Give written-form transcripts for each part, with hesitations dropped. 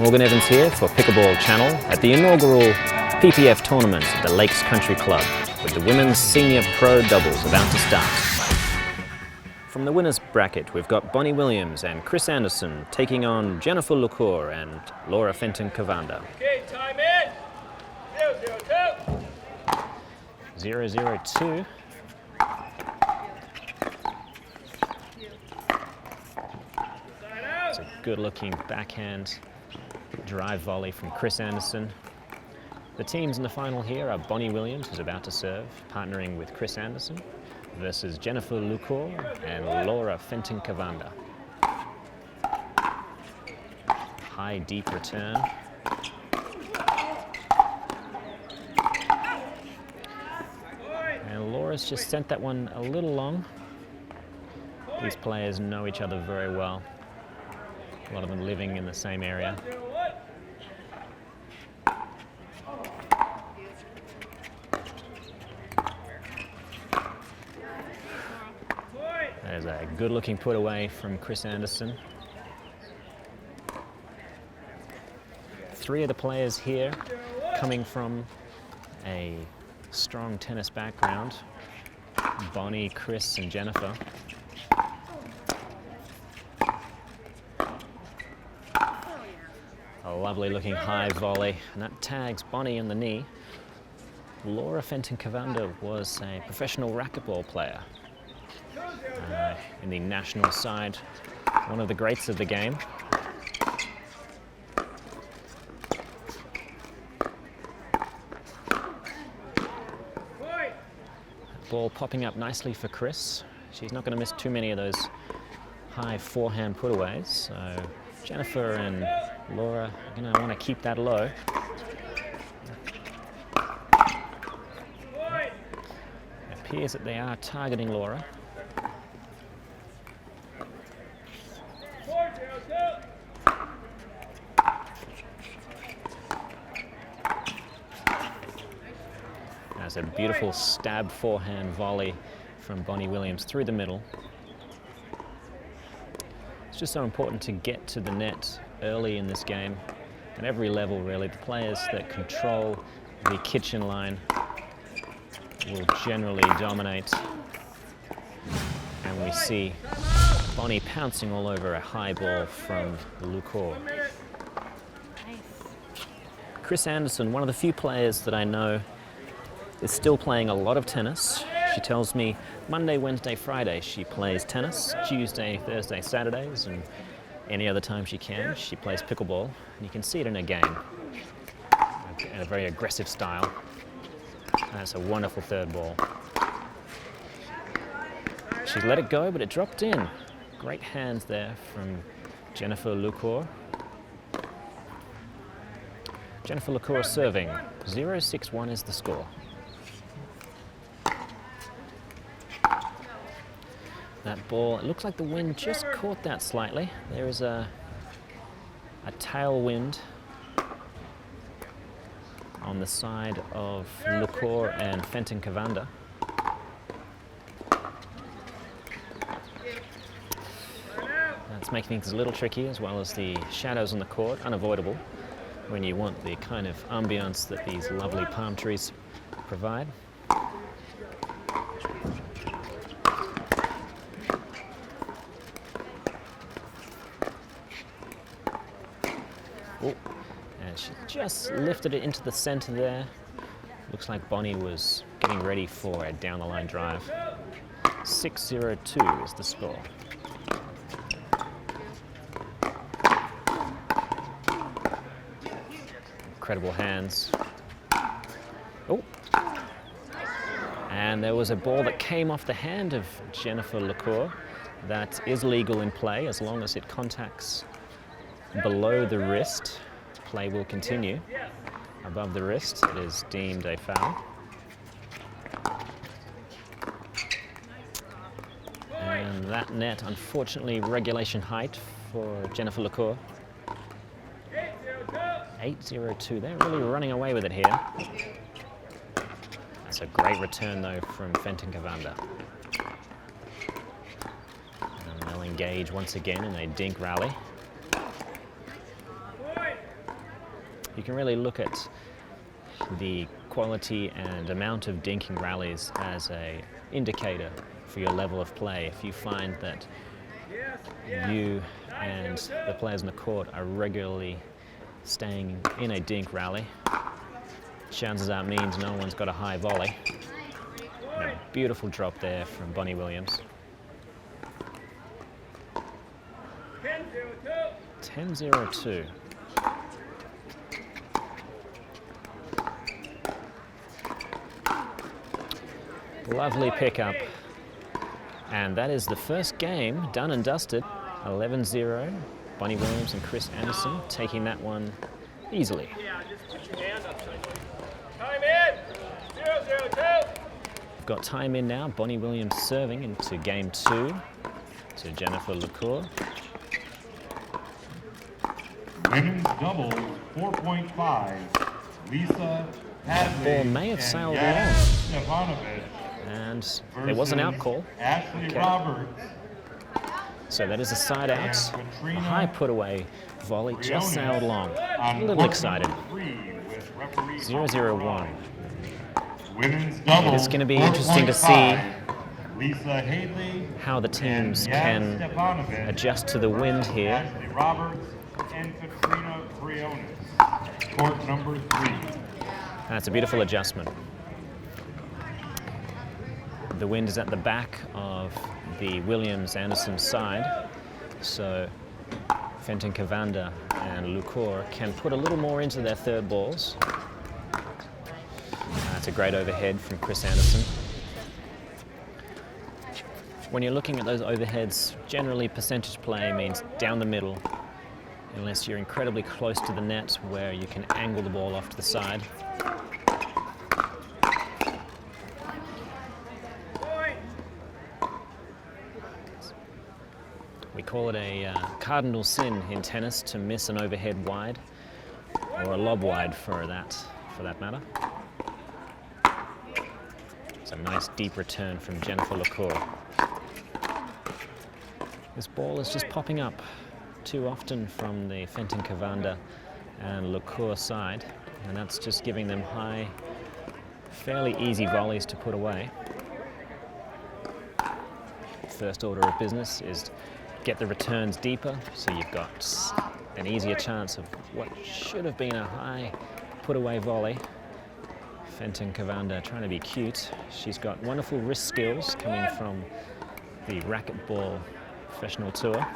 Morgan Evans here for Pickleball Channel at the inaugural PPF tournament at the Lakes Country Club, with the Women's Senior Pro Doubles about to start. From the winners bracket, we've got Bonnie Williams and Kris Anderson taking on Jennifer Lucore and Laura Fenton Kovanda. Okay, time in. 0-0-2. 0-0-2. It's a good-looking backhand drive volley from Kris Anderson. The teams in the final here are Bonnie Williams, who's about to serve, partnering with Kris Anderson, versus Jennifer Lucore and Laura Fenton Kovanda. High, deep return. And Laura's just sent that one a little long. These players know each other very well. A lot of them living in the same area. There's a good-looking put away from Kris Anderson. Three of the players here coming from a strong tennis background. Bonnie, Kris, and Jennifer. A lovely-looking high volley, and that tags Bonnie in the knee. Laura Fenton Kovanda was a professional racquetball player. In the national side, one of the greats of the game. Ball popping up nicely for Kris. She's not going to miss too many of those high forehand putaways. So Jennifer and Laura are going to want to keep that low. It appears that they are targeting Laura. That's a beautiful stab forehand volley from Bonnie Williams through the middle. It's just so important to get to the net early in this game. At every level, really, the players that control the kitchen line will generally dominate. And we see Bonnie pouncing all over a high ball from Lucore. Kris Anderson, one of the few players that I know is still playing a lot of tennis. She tells me Monday, Wednesday, Friday she plays tennis, Tuesday, Thursday, Saturdays, and any other time she can, she plays pickleball. And you can see it in her game, in a very aggressive style. That's a wonderful third ball. She let it go, but it dropped in. Great hands there from Jennifer Lucore. Jennifer Lucore serving. 0-6-1 is the score. That ball, it looks like the wind just caught that slightly. There is a tailwind on the side of Lucore and Fenton Kovanda. That's making things a little tricky, as well as the shadows on the court, unavoidable when you want the kind of ambience that these lovely palm trees provide. Oh, and she just lifted it into the center there. Looks like Bonnie was getting ready for a down-the-line drive. 6-0-2 is the score. Incredible hands. Oh, and there was a ball that came off the hand of Jennifer Lucore. That is legal in play as long as it contacts below the wrist. Play will continue. Above the wrist, it is deemed a foul. And that net, unfortunately, regulation height for Jennifer Lucore. 8-0-2. They're really running away with it here. That's a great return, though, from Fenton Kovanda. And they'll engage once again in a dink rally. You can really look at the quality and amount of dinking rallies as an indicator for your level of play. If you find that you and the players on the court are regularly staying in a dink rally, chances are it means no one's got a high volley. And a beautiful drop there from Bonnie Williams. 10-0-2. Lovely pickup. And that is the first game done and dusted. 11-0. Bonnie Williams and Kris Anderson taking that one easily. Yeah, just put your hand up. Time in. 0-0-2. We've got time in now. Bonnie Williams serving into game 2 to Jennifer Lucore. Women's doubles 4.5. Lisa Hadley Ball may have sailed along. Stefanovic And there was an out call. Ashley Roberts. So that is a side out. A high put away volley just sailed along. A little excited. 0-0-1. Women's doubles. It's going to be interesting to see Lisa Hadley how the teams and can Stefanovic. adjust to the wind here. Ashley Roberts and Katrina Briones. Court number 3. That's a beautiful adjustment. The wind is at the back of the Williams-Anderson side, so Fenton, Kovanda and Lucore can put a little more into their third balls. That's a great overhead from Kris Anderson. When you're looking at those overheads, generally percentage play means down the middle, unless you're incredibly close to the net where you can angle the ball off to the side. We call it a cardinal sin in tennis to miss an overhead wide, or a lob wide for that matter. It's a nice deep return from Jennifer Lucore. This ball is just popping up too often from the Fenton, Kovanda and Lucore side, and that's just giving them high, fairly easy volleys to put away. First order of business is get the returns deeper, so you've got an easier chance of what should have been a high put-away volley. Fenton, Kovanda trying to be cute. She's got wonderful wrist skills coming from the racquetball professional tour.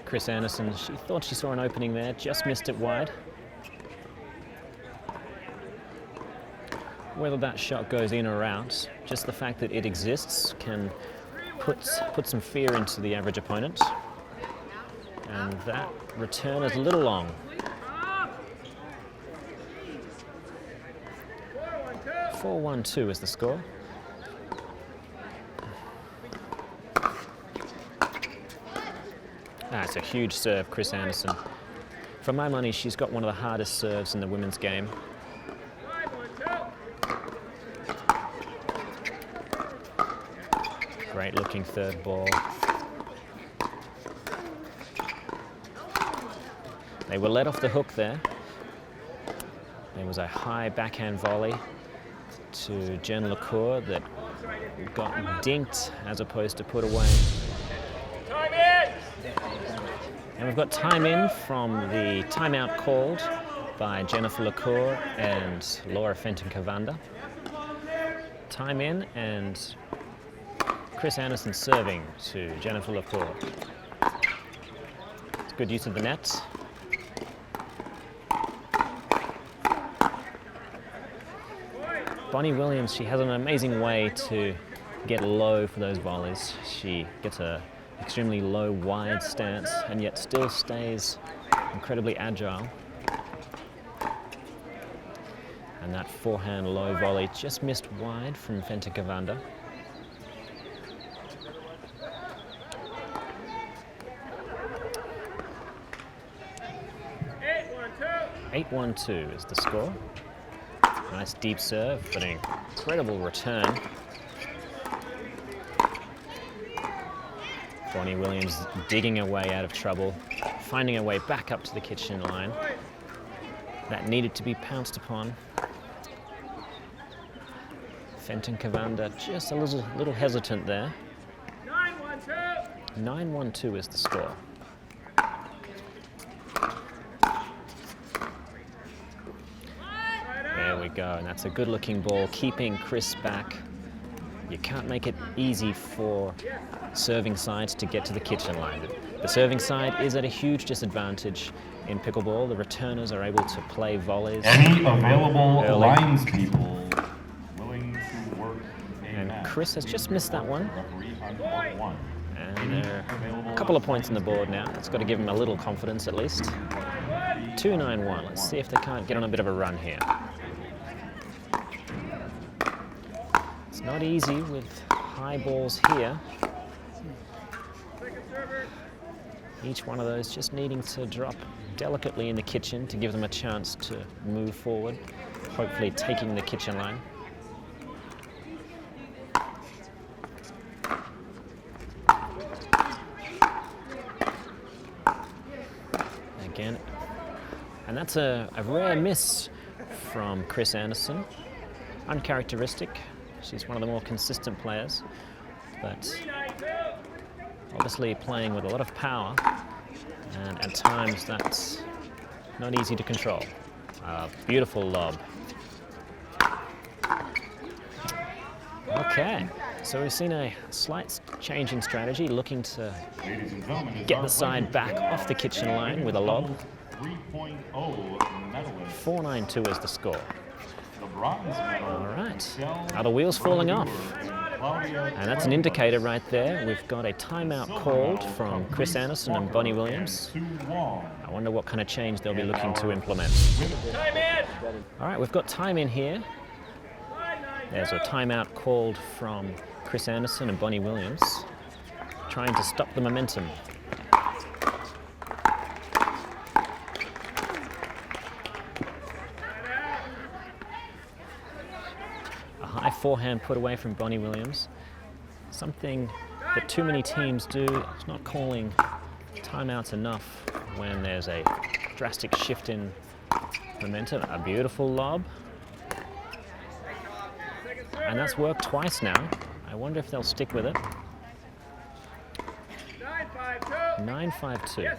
Kris Anderson, she thought she saw an opening there, just missed it wide. Whether that shot goes in or out, just the fact that it exists can put some fear into the average opponent. And that return is a little long. 4-1-2 is the score. That's a huge serve, Kris Anderson. For my money, she's got one of the hardest serves in the women's game. Great looking third ball. They were let off the hook there. There was a high backhand volley to Jen Lucore that got dinked as opposed to put away. Time in. And we've got time in from the timeout called by Jennifer Lucore and Laura Fenton Kovanda. Time in, and Kris Anderson serving to Jennifer Lucore. It's good use of the net. Bonnie Williams, she has an amazing way to get low for those volleys. She gets a extremely low, wide stance and yet still stays incredibly agile. And that forehand low volley just missed wide from Fenton Kovanda. 8-1-2 is the score. Nice deep serve, but an incredible return. Bonnie Williams digging her way out of trouble, finding her way back up to the kitchen line. That needed to be pounced upon. Fenton Kovanda just a little hesitant there. 9-1-2. 9-1-2 is the score. There we go, and that's a good-looking ball, keeping Kris back. You can't make it easy for serving sides to get to the kitchen line. The serving side is at a huge disadvantage in pickleball. The returners are able to play volleys. Any available early. lines people willing to work a match? Kris has just missed that one. Referee on court 1. And there are a couple of points on the board now. It's got to give him a little confidence at least. 2-9-1. Let's see if they can't get on a bit of a run here. It's not easy with high balls here. Each one of those just needing to drop delicately in the kitchen to give them a chance to move forward, hopefully taking the kitchen line. Again, and that's a rare miss from Kris Anderson. Uncharacteristic. She's one of the more consistent players, but obviously playing with a lot of power, and at times that's not easy to control. Beautiful lob. Okay, so we've seen a slight change in strategy, looking to get the side back off the kitchen line with a lob. 3.0 medalist. 4-9-2 is the score. The bronze medal. All right, are the wheels falling off? And that's an indicator right there. We've got a timeout called from Kris Anderson and Bonnie Williams. I wonder what kind of change they'll be looking to implement. Time in. All right, we've got time in here. There's a timeout called from Kris Anderson and Bonnie Williams, trying to stop the momentum. A high forehand put away from Bonnie Williams. Something that too many teams do. It's not calling timeouts enough when there's a drastic shift in momentum. A beautiful lob. And that's worked twice now. I wonder if they'll stick with it. 9-5-2. 9-5-2. Yes.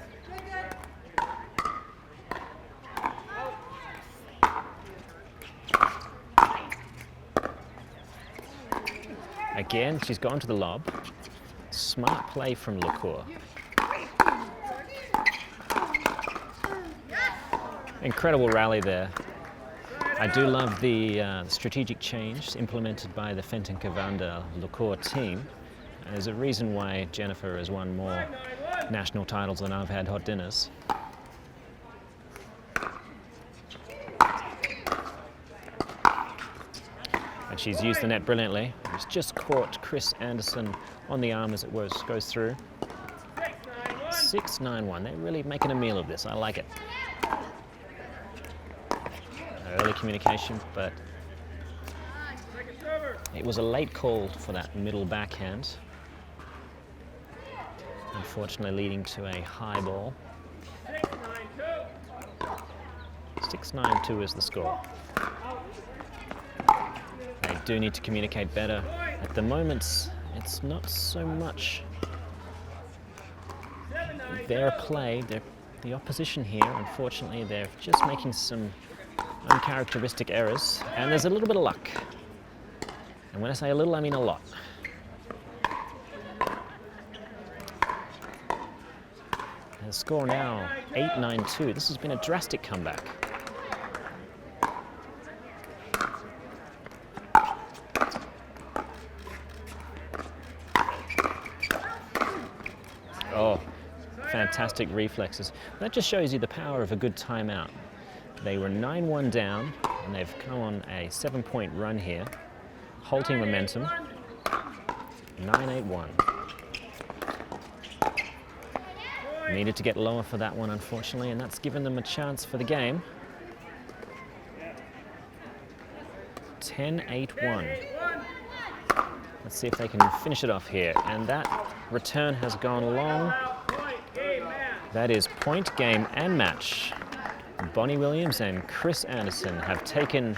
Again, she's gone to the lob. Smart play from Lucore. Incredible rally there. I do love the strategic change implemented by the Fenton Kovanda Lucore team. And there's a reason why Jennifer has won more national titles than I've had hot dinners. And she's used the net brilliantly. It's just caught Kris Anderson on the arm as it goes through. 6-9-1. They're really making a meal of this. I like it. Early communication, but it was a late call for that middle backhand. Unfortunately leading to a high ball. 6-9-2 is the score. They do need to communicate better. At the moment, it's not so much their play. The opposition here, unfortunately, they're just making some uncharacteristic errors, and there's a little bit of luck. And when I say a little, I mean a lot. And the score now, 8-9-2. This has been a drastic comeback. Oh, fantastic reflexes. That just shows you the power of a good timeout. They were 9-1 down, and they've come on a 7-point run here, halting momentum. 9-8-1. Needed to get lower for that one, unfortunately, and that's given them a chance for the game. 10-8-1. Let's see if they can finish it off here. And that return has gone long. That is point, game, and match. Bonnie Williams and Kris Anderson have taken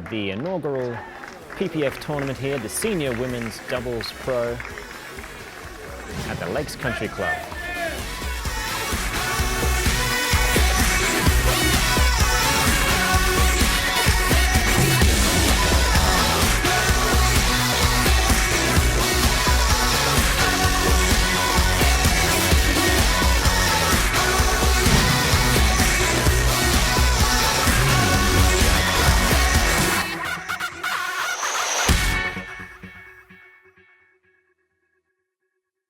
the inaugural PPF tournament here, the Senior Women's Doubles Pro at the Lakes Country Club.